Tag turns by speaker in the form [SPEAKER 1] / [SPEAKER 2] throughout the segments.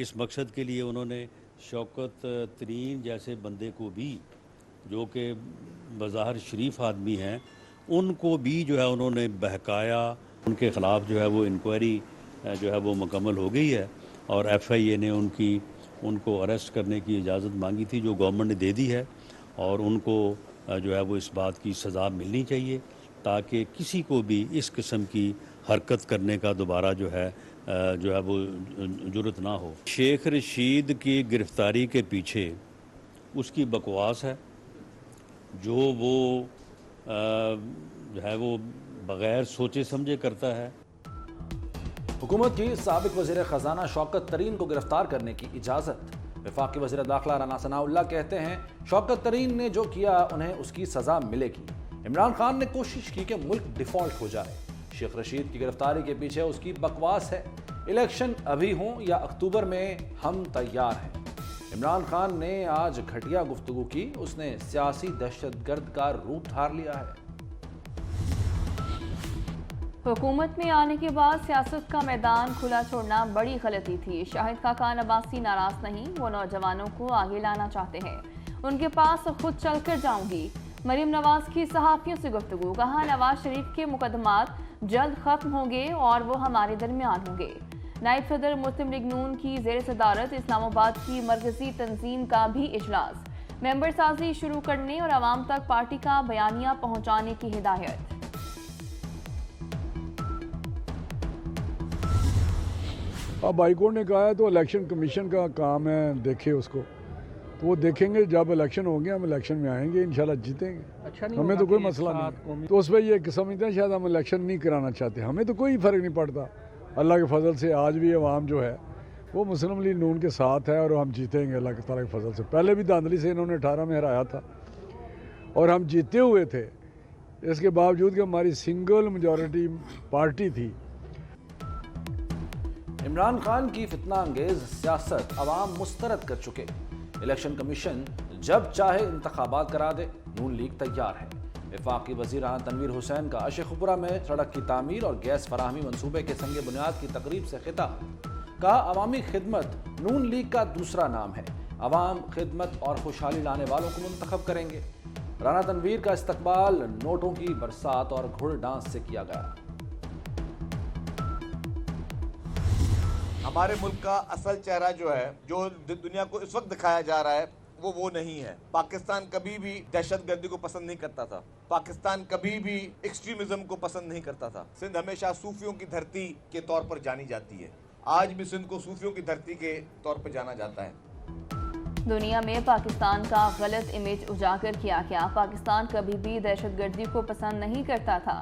[SPEAKER 1] اس مقصد کے لیے انہوں نے شوکت ترین جیسے بندے کو بھی، جو کہ بظاہر شریف آدمی ہیں، ان کو بھی جو ہے انہوں نے بہکایا. ان کے خلاف جو ہے وہ انکوائری جو ہے وہ مکمل ہو گئی ہے، اور ایف آئی اے نے ان کو اریسٹ کرنے کی اجازت مانگی تھی، جو گورنمنٹ نے دے دی ہے، اور ان کو جو ہے وہ اس بات کی سزا ملنی چاہیے تاکہ کسی کو بھی اس قسم کی حرکت کرنے کا دوبارہ جو ہے وہ جرت نہ ہو. شیخ رشید کی گرفتاری کے پیچھے اس کی بکواس ہے، جو وہ جو ہے وہ بغیر سوچے سمجھے کرتا ہے.
[SPEAKER 2] حکومت کی سابق وزیر خزانہ شوکت ترین کو گرفتار کرنے کی اجازت. وفاقی وزیر داخلہ رانا ثناء اللہ کہتے ہیں شوکت ترین نے جو کیا انہیں اس کی سزا ملے گی. عمران خان نے کوشش کی کہ ملک ڈیفالٹ ہو جائے. شیخ رشید کی گرفتاری کے پیچھے اس کی بکواس ہے. الیکشن ابھی ہوں یا اکتوبر میں ہم تیار ہیں. عمران خان نے آج گھٹیا گفتگو کی. اس نے سیاسی دہشت گرد کا روپ دھار لیا ہے.
[SPEAKER 3] حکومت میں آنے کے بعد سیاست کا میدان کھلا چھوڑنا بڑی غلطی تھی. شاہد خاقان عباسی ناراض نہیں، وہ نوجوانوں کو آگے لانا چاہتے ہیں. ان کے پاس خود چل کر جاؤں گی. مریم نواز کی صحافیوں سے گفتگو. کہا نواز شریف کے مقدمات جلد ختم ہوں گے اور وہ ہمارے درمیان ہوں گے. نائب صدر مسلم لیگ نون کی زیر صدارت اسلام آباد کی مرکزی تنظیم کا بھی اجلاس. ممبر سازی شروع کرنے اور عوام تک پارٹی کا بیانیہ پہنچانے کی ہدایت.
[SPEAKER 4] اب ہائی کورٹ نے کہا ہے تو الیکشن کمیشن کا کام ہے، دیکھے اس کو، تو وہ دیکھیں گے. جب الیکشن ہوں گے ہم الیکشن میں آئیں گے، انشاءاللہ جیتیں گے. ہمیں تو کوئی مسئلہ نہیں. تو اس پہ یہ سمجھتے ہیں شاید ہم الیکشن نہیں کرانا چاہتے. ہمیں تو کوئی فرق نہیں پڑتا. اللہ کے فضل سے آج بھی عوام جو ہے وہ مسلم لیگ نون کے ساتھ ہے، اور ہم جیتیں گے اللہ تعالیٰ کے فضل سے. پہلے بھی دھاندلی سے انہوں نے 18 میں ہرایا تھا اور ہم جیتے ہوئے تھے. اس کے باوجود کہ ہماری سنگل میجورٹی پارٹی تھی.
[SPEAKER 2] عمران خان کی فتنہ انگیز سیاست عوام مسترد کر چکے. الیکشن کمیشن جب چاہے انتخابات کرا دے. نون لیگ تیار ہے. وفاقی وزیر رانا تنویر حسین کا اشیخوپورہ میں سڑک کی تعمیر اور گیس فراہمی منصوبے کے سنگ بنیاد کی تقریب سے خطاب. کہا عوامی خدمت نون لیگ کا دوسرا نام ہے. عوام خدمت اور خوشحالی لانے والوں کو منتخب کریں گے. رانا تنویر کا استقبال نوٹوں کی برسات اور گھڑ ڈانس سے کیا گیا.
[SPEAKER 5] ہمارے ملک کا اصل چہرہ جو ہے، جو دنیا کو اس وقت دکھایا جا رہا ہے، وہ نہیں ہے. پاکستان کبھی بھی دہشت گردی کو پسند نہیں کرتا تھا. پاکستان کبھی بھی ایکسٹریمزم کو پسند نہیں کرتا تھا. سندھ ہمیشہ صوفیوں کی دھرتی کے طور پر جانی جاتی ہے. آج بھی سندھ کو صوفیوں کی دھرتی کے طور پر جانا جاتا ہے.
[SPEAKER 3] دنیا میں پاکستان کا غلط امیج اجاگر کیا گیا. پاکستان کبھی بھی دہشت گردی کو پسند نہیں کرتا تھا.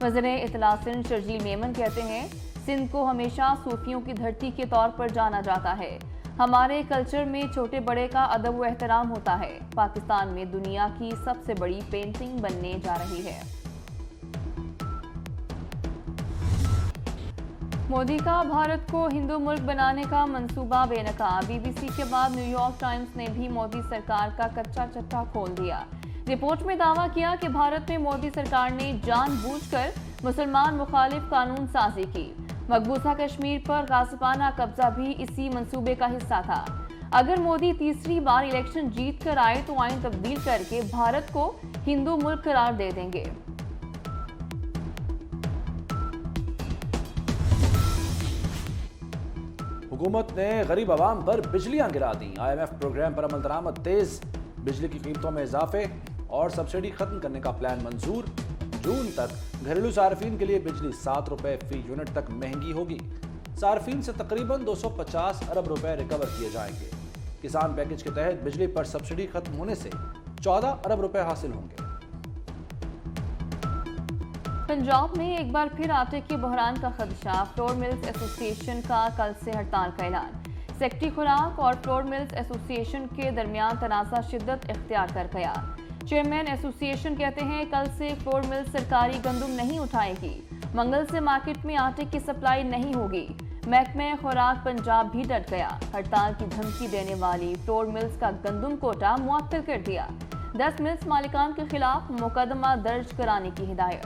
[SPEAKER 3] وزیر اطلاع سندھ شرجیل میمن کہتے ہیں سندھ کو ہمیشہ صوفیوں کی دھرتی کے طور پر جانا جاتا ہے. ہمارے کلچر میں چھوٹے بڑے کا ادب و احترام ہوتا ہے. پاکستان میں دنیا کی سب سے بڑی پینٹنگ بننے جا رہی ہے. مودی کا بھارت کو ہندو ملک بنانے کا منصوبہ بے نقاب. بی بی سی کے بعد نیو یارک ٹائمز نے بھی مودی سرکار کا کچا چٹا کھول دیا. رپورٹ میں دعویٰ کیا کہ بھارت میں مودی سرکار نے جان بوجھ کر مسلمان مخالف قانون سازی کی. مقبوضہ کشمیر پر غاصبانہ قبضہ بھی اسی منصوبے کا حصہ تھا. اگر مودی تیسری بار الیکشن جیت کر آئے تو آئین تبدیل کر کے بھارت کو ہندو ملک قرار دے دیں گے.
[SPEAKER 2] حکومت نے غریب عوام پر بجلیاں گرا دیں. آئی ایم ایف پروگرام پر عمل درآمد تیز. بجلی کی قیمتوں میں اضافے اور سبسڈی ختم کرنے کا پلان منظور. جون تک گھریلو صارفین کے لیے بجلی 7 روپے فی یونٹ تک مہنگی ہوگی. صارفین سے تقریباً 250 ارب روپے ریکور کیے جائیں گے. کسان پیکج کے تحت بجلی پر سبسڈی ختم ہونے سے 14 ارب روپے حاصل ہوں گے.
[SPEAKER 3] پنجاب میں ایک بار پھر آٹے کے بحران کا خدشہ. فلور ملز ایسوسی ایشن کا کل سے ہڑتال کا اعلان. سیکٹری خوراک اور فلور ملز ایسوسی ایشن کے درمیان تنازع شدت اختیار کر گیا. چیئرمین ایسوسی ایشن کہتے ہیں کل سے فلور ملز سرکاری گندم نہیں اٹھائے گی. منگل سے مارکیٹ میں آٹے کی سپلائی نہیں ہوگی. محکمہ خوراک پنجاب بھی ڈٹ گیا. ہڑتال کی دھمکی دینے والی فلور ملز کا گندم کوٹا معطل کر دیا. 10 ملز مالکان کے خلاف مقدمہ درج کرانے کی ہدایت.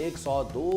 [SPEAKER 2] 102